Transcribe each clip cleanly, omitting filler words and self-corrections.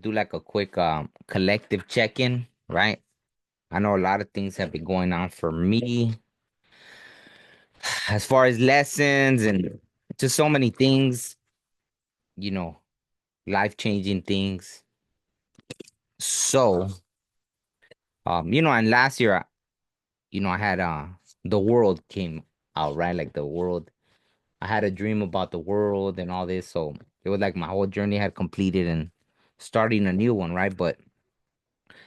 do like a quick collective check-in, right? I know a lot of things have been going on for me as far as lessons and just so many things, you know, life-changing things. So, and last year, I had the world came out, right? Like the world. I had a dream about the world and all this, so it was like my whole journey had completed and starting a new one, right? But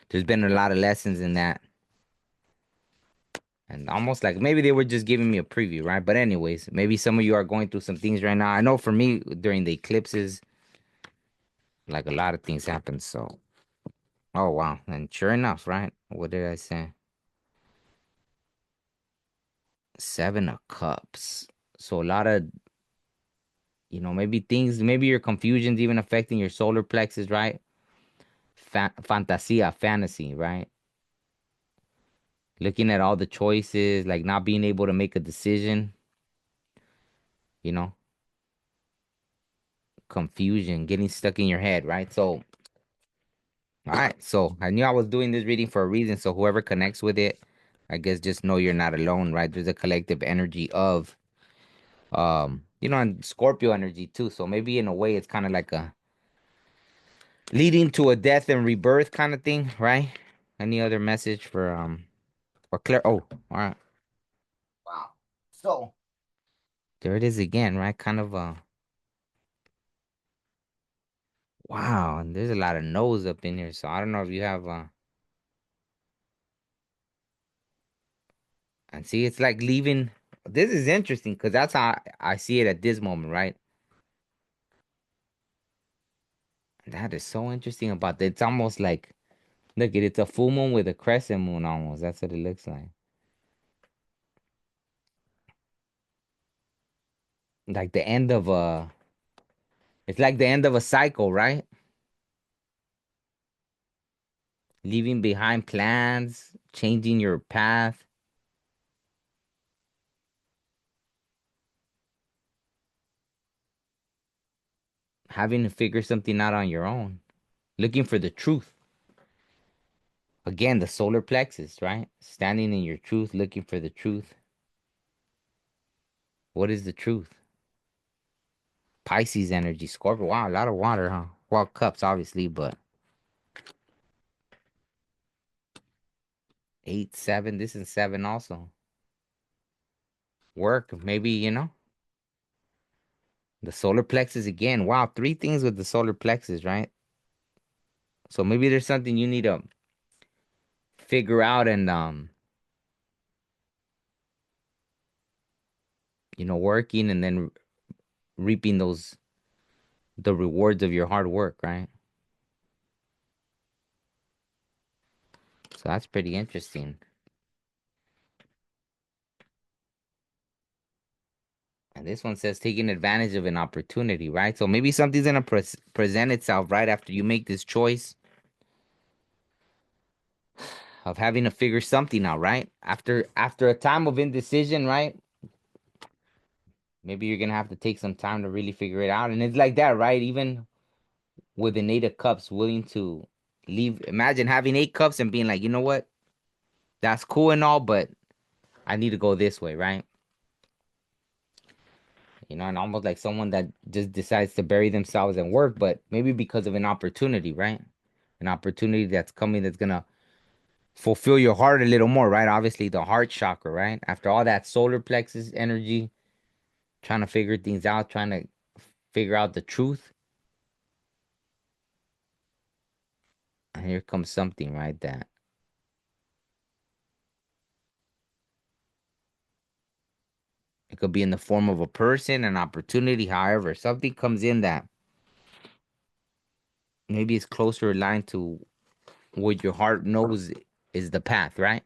there's been a lot of lessons in that. And almost like maybe they were just giving me a preview, right? But anyways, maybe some of you are going through some things right now. I know for me during the eclipses, like a lot of things happen. So, oh wow. And sure enough, right? What did I say? Seven of Cups. So a lot of, maybe things, maybe your confusion's even affecting your solar plexus, right? Fantasia, fantasy, right? Looking at all the choices, like not being able to make a decision, you know, confusion, getting stuck in your head, right? So, all right. So I knew I was doing this reading for a reason. So whoever connects with it, I guess just know you're not alone, right? There's a collective energy of, and Scorpio energy too. So maybe in a way it's kind of like a leading to a death and rebirth kind of thing, right? Any other message for or clear? Oh, all right. Wow. So there it is again, right? Kind of wow. And there's a lot of no's up in here. So I don't know if you have and see, it's like leaving. This is interesting because that's how I see it at this moment, right? That is so interesting about that. It's almost like, look, it's a full moon with a crescent moon almost. That's what it looks like. Like the end of it's like the end of a cycle, right? Leaving behind plans, changing your path, having to figure something out on your own, looking for the truth. Again, the solar plexus, right? Standing in your truth, looking for the truth. What is the truth? Pisces energy, Scorpio. Wow, a lot of water, huh? Well, cups, obviously, but 8, 7. This is 7 also. Work, maybe, the solar plexus again. Wow, three things with the solar plexus, right? So maybe there's something you need to figure out and working and then reaping the rewards of your hard work, right? So that's pretty interesting. And this one says taking advantage of an opportunity, right? So maybe something's gonna present itself right after you make this choice of having to figure something out, right? After a time of indecision, right? Maybe you're gonna have to take some time to really figure it out. And it's like that, right? Even with an 8 of cups, willing to leave. Imagine having 8 cups and being like, you know what? That's cool and all, but I need to go this way, right? And almost like someone that just decides to bury themselves in work, but maybe because of an opportunity, right? An opportunity that's coming that's gonna fulfill your heart a little more, right? Obviously, the heart chakra, right? After all that solar plexus energy, trying to figure things out, trying to figure out the truth. And here comes something, right? That it could be in the form of a person, an opportunity, however, something comes in that maybe it's closer aligned to what your heart knows is the path, right?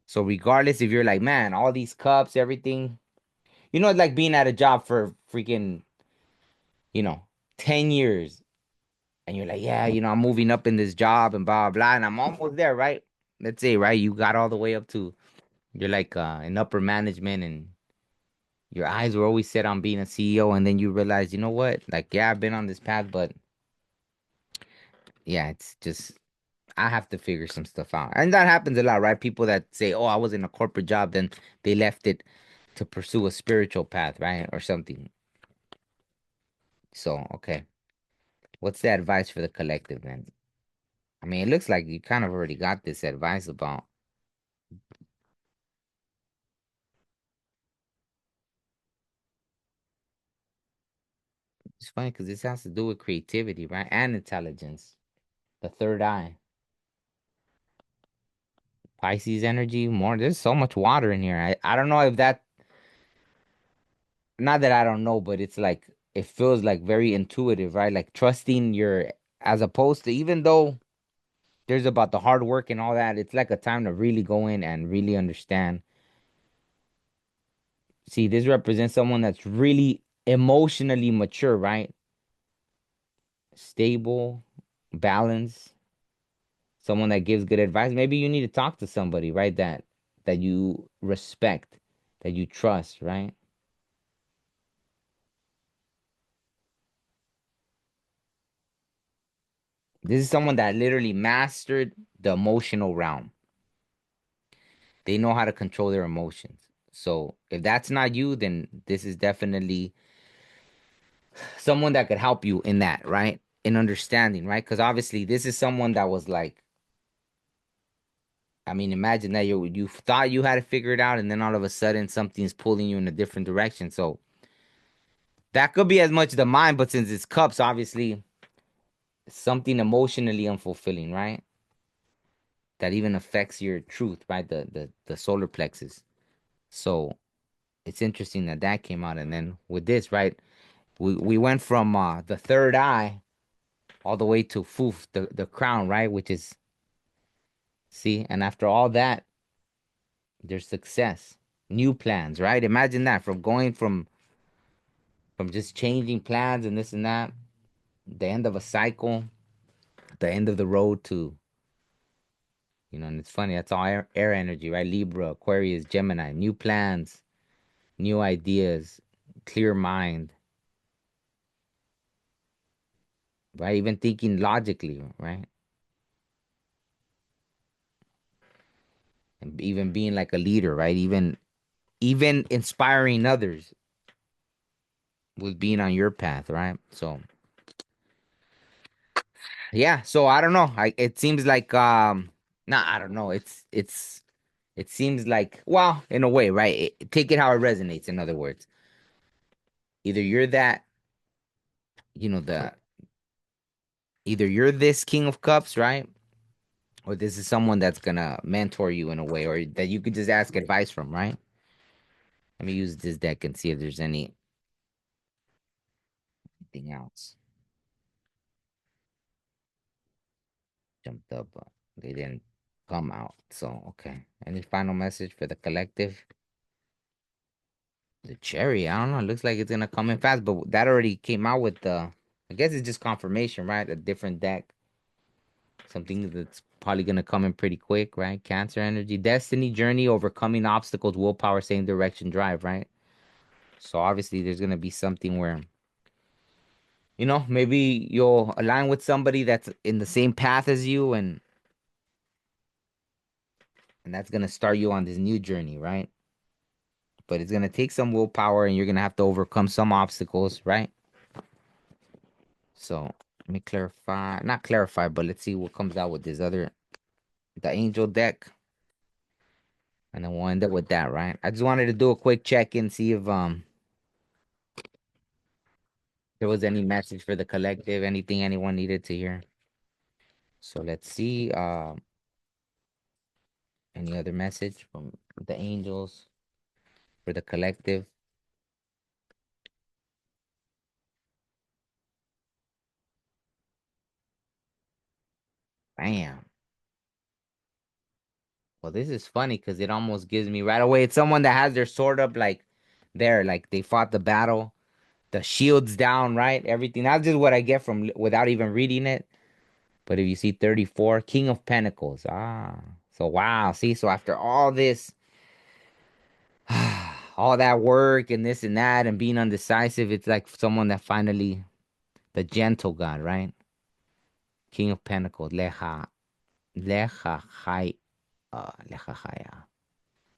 So regardless if you're like, man, all these cups, everything, it's like being at a job for freaking, you know, 10 years. And you're like, yeah, I'm moving up in this job and blah, blah, and I'm almost there, right? Let's say, right? You got all the way up to, you're like in upper management and your eyes were always set on being a CEO. And then you realize, you know what? Like, yeah, I've been on this path, but yeah, it's just I have to figure some stuff out. And that happens a lot, right? People that say, "Oh, I was in a corporate job, then they left it to pursue a spiritual path, right? Or something." So, okay. What's the advice for the collective then? I mean, it looks like you kind of already got this advice about. It's funny because this has to do with creativity, right? And intelligence. The third eye. Pisces energy, more. There's so much water in here. I don't know if that, not that I don't know, but it's like, it feels like very intuitive, right? Like trusting your, as opposed to, even though there's about the hard work and all that, it's like a time to really go in and really understand. See, this represents someone that's really emotionally mature, right? Stable, balanced, someone that gives good advice. Maybe you need to talk to somebody, right? That you respect, that you trust, right? This is someone that literally mastered the emotional realm. They know how to control their emotions. So if that's not you, then this is definitely someone that could help you in that, right? In understanding, right? Because obviously this is someone that was like, I mean, imagine that you thought you had to figure it out, and then all of a sudden something's pulling you in a different direction. So that could be as much the mind, but since it's cups, obviously something emotionally unfulfilling, right? That even affects your truth, right? The solar plexus. So it's interesting that that came out, and then with this, right? We went from the third eye all the way to Foof, the crown, right? Which is, see, and after all that, there's success, new plans, right? Imagine that, from going from just changing plans and this and that, the end of a cycle, the end of the road to, and it's funny, that's all air energy, right? Libra, Aquarius, Gemini, new plans, new ideas, clear mind, right? Even thinking logically, right? And even being like a leader, right? Even inspiring others with being on your path, right? So yeah, so I don't know. It seems like nah, I don't know. It seems like, well, in a way, right? Take it how it resonates, in other words. Either you're that, the either you're this King of Cups, right? Or this is someone that's gonna mentor you in a way, or that you could just ask advice from, right? Let me use this deck and see if there's anything else. Jumped up, but they didn't come out. So okay. Any final message for the collective? The cherry, I don't know. It looks like it's gonna come in fast, but that already came out with the. I guess it's just confirmation, right? A different deck, something that's probably gonna come in pretty quick, right? Cancer energy, destiny, journey, overcoming obstacles, willpower, same direction, drive, right? So obviously, there's gonna be something where maybe you'll align with somebody that's in the same path as you, and that's gonna start you on this new journey, right? But it's gonna take some willpower, and you're gonna have to overcome some obstacles, right? So let me clarify, not clarify, but let's see what comes out with the angel deck, and then we'll end up with that, right? I just wanted to do a quick check in, see if there was any message for the collective, anything anyone needed to hear. So let's see, any other message from the angels for the collective. Bam. Well, this is funny because it almost gives me right away. It's someone that has their sword up, like there, like they fought the battle, the shields down, right? Everything. That's just what I get from without even reading it. But if you see 34, King of Pentacles. Ah, so wow. See, so after all this, all that work and this and that and being undecisive, it's like someone that finally, the gentle God, right? King of Pentacles. Lecha Lechachaya.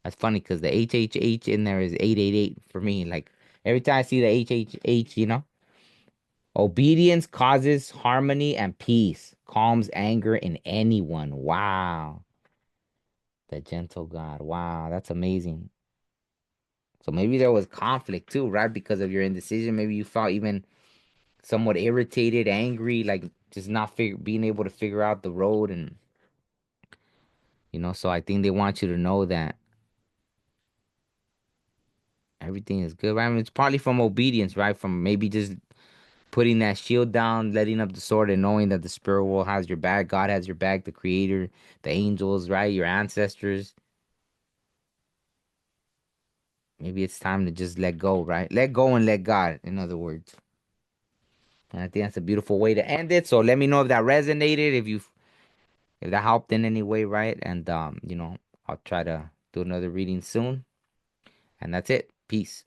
That's funny because the HHH in there is 888 for me. Like every time I see the HHH, obedience causes harmony and peace, calms anger in anyone. Wow. The gentle God. Wow, that's amazing. So maybe there was conflict too, right? Because of your indecision. Maybe you felt even somewhat irritated, angry, like just not being able to figure out the road. And, so I think they want you to know that everything is good, right? I mean, it's partly from obedience, right? From maybe just putting that shield down, letting up the sword, and knowing that the spirit world has your back, God has your back, the creator, the angels, right? Your ancestors. Maybe it's time to just let go, right? Let go and let God, in other words. And I think that's a beautiful way to end it. So let me know if that resonated, if that helped in any way, right? And I'll try to do another reading soon. And that's it. Peace.